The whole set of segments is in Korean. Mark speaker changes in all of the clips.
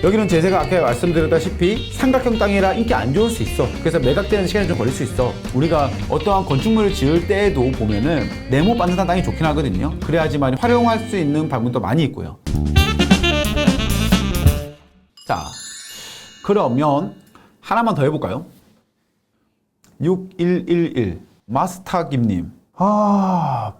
Speaker 1: 여기는 제가 아까 말씀드렸다시피 삼각형 땅이라 인기 안 좋을 수 있어. 그래서 매각되는 시간이 좀 걸릴 수 있어. 우리가 어떠한 건축물을 지을 때에도 보면은 네모 받는 땅이 좋긴 하거든요. 그래야지만 활용할 수 있는 방법도 많이 있고요. 자, 그러면 하나만 더 해볼까요? 6111 마스타김님.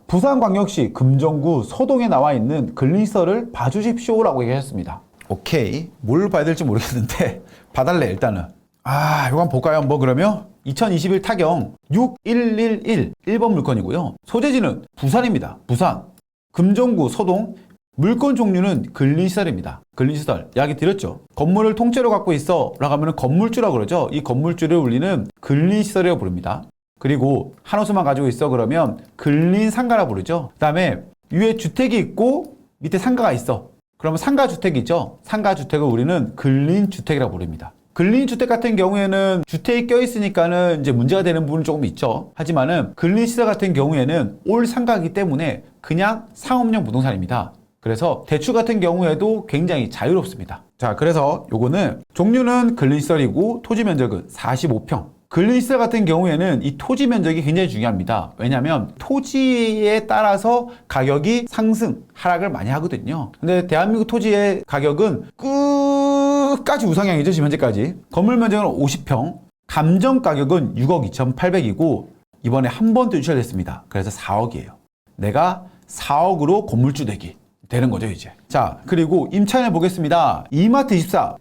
Speaker 1: 부산광역시 금정구 소동에 나와 있는 근린시설을 봐주십시오라고 얘기하셨습니다. 오케이, 뭘 봐야 될지 모르겠는데 봐달래 일단은. 이거 한번 볼까요? 뭐 그러면 2021 타경 6111 1번 물건이고요. 소재지는 부산입니다. 부산 금정구 소동. 물건 종류는 근린시설입니다. 근린시설 이야기 드렸죠. 건물을 통째로 갖고 있어 라고 하면 건물주라고 그러죠. 이 건물주를 우리는 근린시설이라고 부릅니다. 그리고 한 호수만 가지고 있어 그러면 근린상가라고 부르죠. 그 다음에 위에 주택이 있고 밑에 상가가 있어. 그러면 상가주택이죠. 상가주택을 우리는 근린주택이라고 부릅니다. 근린주택 같은 경우에는 주택이 껴있으니까는 이제 문제가 되는 부분은 조금 있죠. 하지만은 근린시설 같은 경우에는 올 상가이기 때문에 그냥 상업용 부동산입니다. 그래서 대출 같은 경우에도 굉장히 자유롭습니다. 자, 그래서 요거는 종류는 근린시설이고 토지 면적은 45평. 근린시설 같은 경우에는 이 토지 면적이 굉장히 중요합니다. 왜냐하면 토지에 따라서 가격이 상승, 하락을 많이 하거든요. 근데 대한민국 토지의 가격은 끝까지 우상향이죠, 지금 현재까지. 건물 면적은 50평, 감정 가격은 6억 2,800이고 이번에 한 번 더 유찰됐습니다. 그래서 4억이에요. 내가 4억으로 건물주 되기 되는 거죠, 이제. 자, 그리고 임차인을 보겠습니다. 이마트 24.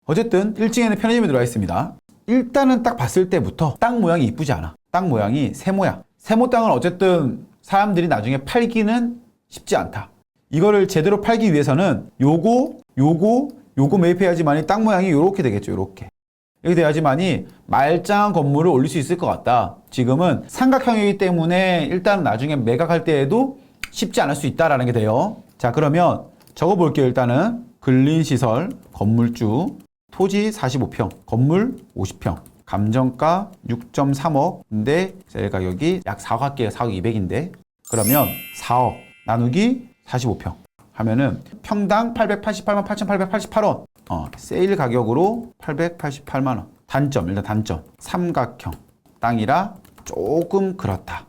Speaker 1: 어쨌든 1층에는 편의점이 들어가 있습니다. 일단은 딱 봤을 때부터 땅 모양이 이쁘지 않아. 땅 모양이 세모야. 세모 땅은 어쨌든 사람들이 나중에 팔기는 쉽지 않다. 이거를 제대로 팔기 위해서는 요거 매입해야지만이 땅 모양이 요렇게 되겠죠. 요렇게. 이렇게 돼야지만이 말짱한 건물을 올릴 수 있을 것 같다. 지금은 삼각형이기 때문에 일단 나중에 매각할 때에도 쉽지 않을 수 있다라는 게 돼요. 자, 그러면 적어 볼게요. 일단은 근린시설, 건물주, 토지 45평, 건물 50평, 감정가 6.3억, 근데 셀 가격이 약 4억 할게요. 4억 200인데. 그러면 4억 나누기 45평 하면은 평당 888만 8,888원. 세일 가격으로 888만 원. 단점, 일단 단점. 삼각형 땅이라 조금 그렇다.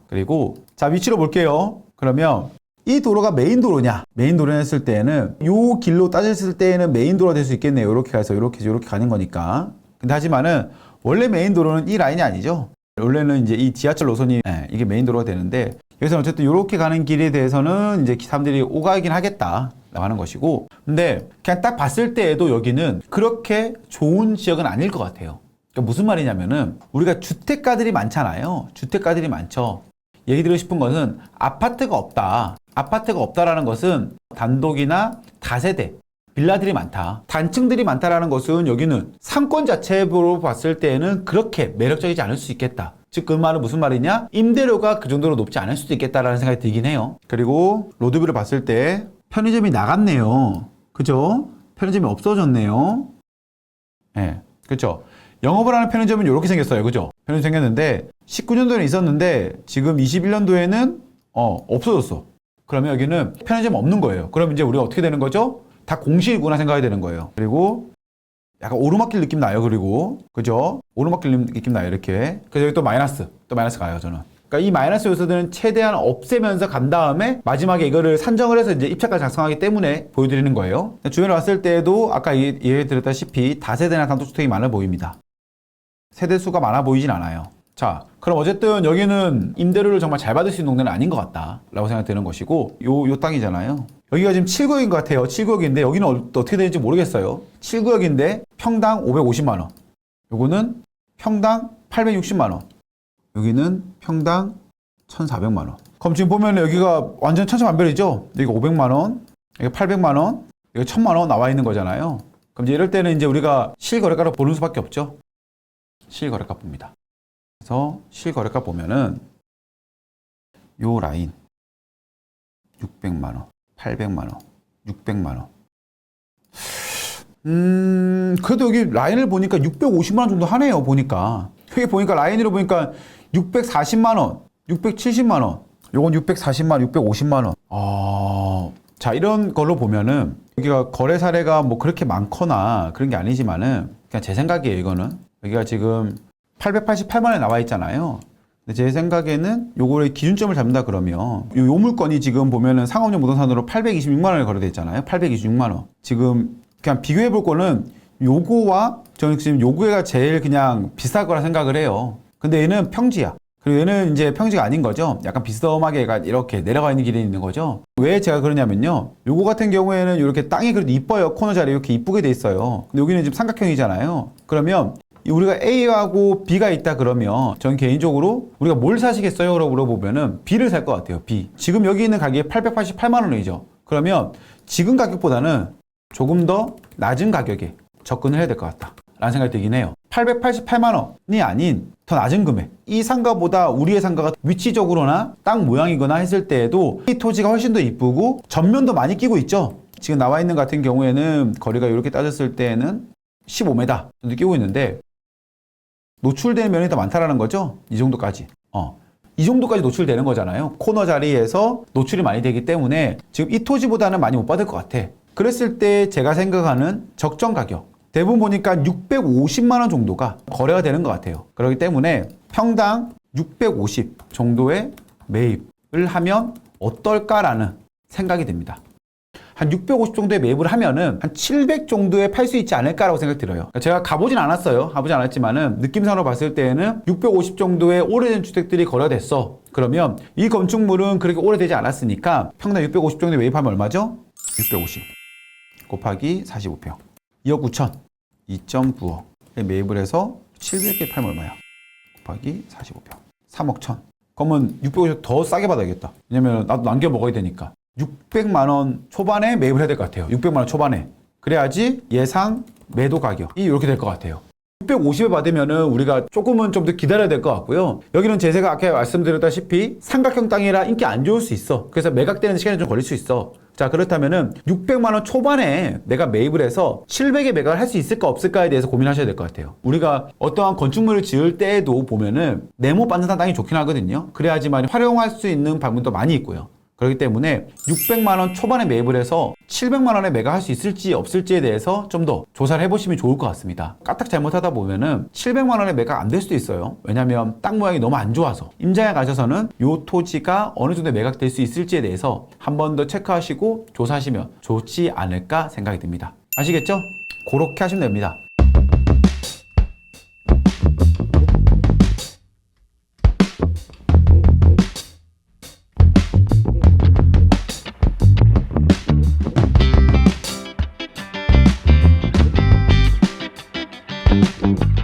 Speaker 1: 그리고 자, 위치로 볼게요. 그러면 이 도로가 메인 도로냐? 메인 도로 했을 때는 요 길로 따졌을 때는 메인 도로가 될 수 있겠네요. 이렇게 가서 이렇게 가는 거니까. 근데 하지만은 원래 메인 도로는 이 라인이 아니죠. 원래는 이제 이 지하철 노선이 이게 메인 도로가 되는데 여기서 어쨌든 이렇게 가는 길에 대해서는 이제 사람들이 오가긴 하겠다 하는 것이고, 근데 그냥 딱 봤을 때에도 여기는 그렇게 좋은 지역은 아닐 것 같아요. 그러니까 무슨 말이냐면은 우리가 주택가들이 많잖아요. 주택가들이 많죠. 얘기 드리고 싶은 것은 아파트가 없다. 아파트가 없다라는 것은 단독이나 다세대, 빌라들이 많다. 단층들이 많다라는 것은 여기는 상권 자체로 봤을 때는 그렇게 매력적이지 않을 수 있겠다. 즉, 그 말은 무슨 말이냐? 임대료가 그 정도로 높지 않을 수도 있겠다라는 생각이 들긴 해요. 그리고 로드뷰를 봤을 때 편의점이 나갔네요. 그죠? 편의점이 없어졌네요. 그렇죠? 영업을 하는 편의점은 이렇게 생겼어요. 그죠? 편의점 생겼는데 19년도에는 있었는데 지금 21년도에는 없어졌어. 그러면 여기는 편의점 없는 거예요. 그럼 이제 우리가 어떻게 되는 거죠? 다 공실이구나 생각이 되는 거예요. 그리고 약간 오르막길 느낌 나요. 그리고 그죠? 오르막길 느낌 나요. 이렇게. 그래서 여기 또 마이너스 가요. 저는. 그러니까 이 마이너스 요소들은 최대한 없애면서 간 다음에 마지막에 이거를 산정을 해서 이제 입찰까지 작성하기 때문에 보여드리는 거예요. 주변에 왔을 때에도 아까 얘기 드렸다시피 다세대나 단독주택이 많아 보입니다. 세대수가 많아 보이진 않아요. 자, 그럼 어쨌든 여기는 임대료를 정말 잘 받을 수 있는 동네는 아닌 것 같다 라고 생각되는 것이고, 요 땅이잖아요. 여기가 지금 7구역인 것 같아요. 7구역인데 여기는 어떻게 되는지 모르겠어요. 7구역인데 평당 550만원, 요거는 평당 860만원, 여기는 평당 1,400만원. 그럼 지금 보면 여기가 완전 천차만별이죠. 여기가 500만원, 여기가 800만원, 여기가 1,000만원 나와 있는 거잖아요. 그럼 이제 이럴 때는 이제 우리가 실거래가를 보는 수밖에 없죠. 실거래가 봅니다. 그래서 실거래가 보면은 요 라인 600만원, 800만원, 600만원. 그래도 여기 라인을 보니까 650만원 정도 하네요. 보니까 여기 보니까 라인으로 보니까 640만원, 670만원, 요건 640만원, 650만원. 자, 이런 걸로 보면은 여기가 거래 사례가 뭐 그렇게 많거나 그런 게 아니지만은 그냥 제 생각이에요, 이거는. 여기가 지금 888만 원에 나와 있잖아요. 근데 제 생각에는 요거의 기준점을 잡는다 그러면 요 물건이 지금 보면은 상업용 부동산으로 826만 원에 거래돼 있잖아요. 826만 원. 지금 그냥 비교해 볼 거는 요거와 저는 지금 요거가 제일 그냥 비쌀 거라 생각을 해요. 근데 얘는 평지야. 그리고 얘는 이제 평지가 아닌 거죠. 약간 비스듬하게 이렇게 내려가 있는 길이 있는 거죠. 왜 제가 그러냐면요. 요거 같은 경우에는 이렇게 땅이 그래도 이뻐요. 코너 자리 이렇게 이쁘게 돼 있어요. 근데 여기는 지금 삼각형이잖아요. 그러면 우리가 A하고 B가 있다 그러면 전 개인적으로 우리가 뭘 사시겠어요? 라고 물어보면은 B를 살 것 같아요. B. 지금 여기 있는 가격이 888만 원이죠. 그러면 지금 가격보다는 조금 더 낮은 가격에 접근을 해야 될 것 같다 라는 생각이 들긴 해요. 888만 원이 아닌 더 낮은 금액. 이 상가보다 우리의 상가가 위치적으로나 땅 모양이거나 했을 때에도 이 토지가 훨씬 더 이쁘고 전면도 많이 끼고 있죠. 지금 나와 있는 같은 경우에는 거리가 이렇게 따졌을 때는 15m 정도 끼고 있는데 노출되는 면이 더 많다라는 거죠. 이 정도까지. 이 정도까지 노출되는 거잖아요. 코너 자리에서 노출이 많이 되기 때문에 지금 이 토지보다는 많이 못 받을 것 같아. 그랬을 때 제가 생각하는 적정 가격. 대부분 보니까 650만 원 정도가 거래가 되는 것 같아요. 그렇기 때문에 평당 650 정도의 매입을 하면 어떨까라는 생각이 듭니다. 한 650 정도의 매입을 하면은 한 700 정도에 팔 수 있지 않을까라고 생각이 들어요. 제가 가보진 않았어요. 가보진 않았지만은 느낌상으로 봤을 때는 650 정도의 오래된 주택들이 거래됐어. 그러면 이 건축물은 그렇게 오래되지 않았으니까 평당 650 정도에 매입하면 얼마죠? 650 곱하기 45평 2억 9천 2.9억에 매입을 해서 700개 팔면 얼마야? 곱하기 45평 3억 1천. 그러면 650 더 싸게 받아야겠다. 왜냐면 나도 남겨 먹어야 되니까. 600만 원 초반에 매입을 해야 될 것 같아요. 600만 원 초반에. 그래야지 예상 매도 가격이 이렇게 될 것 같아요. 650에 받으면은 우리가 조금은 좀 더 기다려야 될 것 같고요. 여기는 제가 아까 말씀드렸다시피 삼각형 땅이라 인기 안 좋을 수 있어. 그래서 매각되는 시간이 좀 걸릴 수 있어. 자, 그렇다면은 600만 원 초반에 내가 매입을 해서 700에 매각을 할 수 있을까 없을까에 대해서 고민하셔야 될 것 같아요. 우리가 어떠한 건축물을 지을 때에도 보면은 네모 받는 땅이 좋긴 하거든요. 그래야지만 활용할 수 있는 방문도 많이 있고요. 그렇기 때문에 600만 원 초반에 매입을 해서 700만 원에 매각할 수 있을지 없을지에 대해서 좀 더 조사를 해보시면 좋을 것 같습니다. 까딱 잘못하다 보면은 700만 원에 매각 안 될 수도 있어요. 왜냐하면 땅 모양이 너무 안 좋아서. 임장에 가셔서는 이 토지가 어느 정도 매각될 수 있을지에 대해서 한 번 더 체크하시고 조사하시면 좋지 않을까 생각이 듭니다. 아시겠죠? 그렇게 하시면 됩니다.
Speaker 2: Thank you.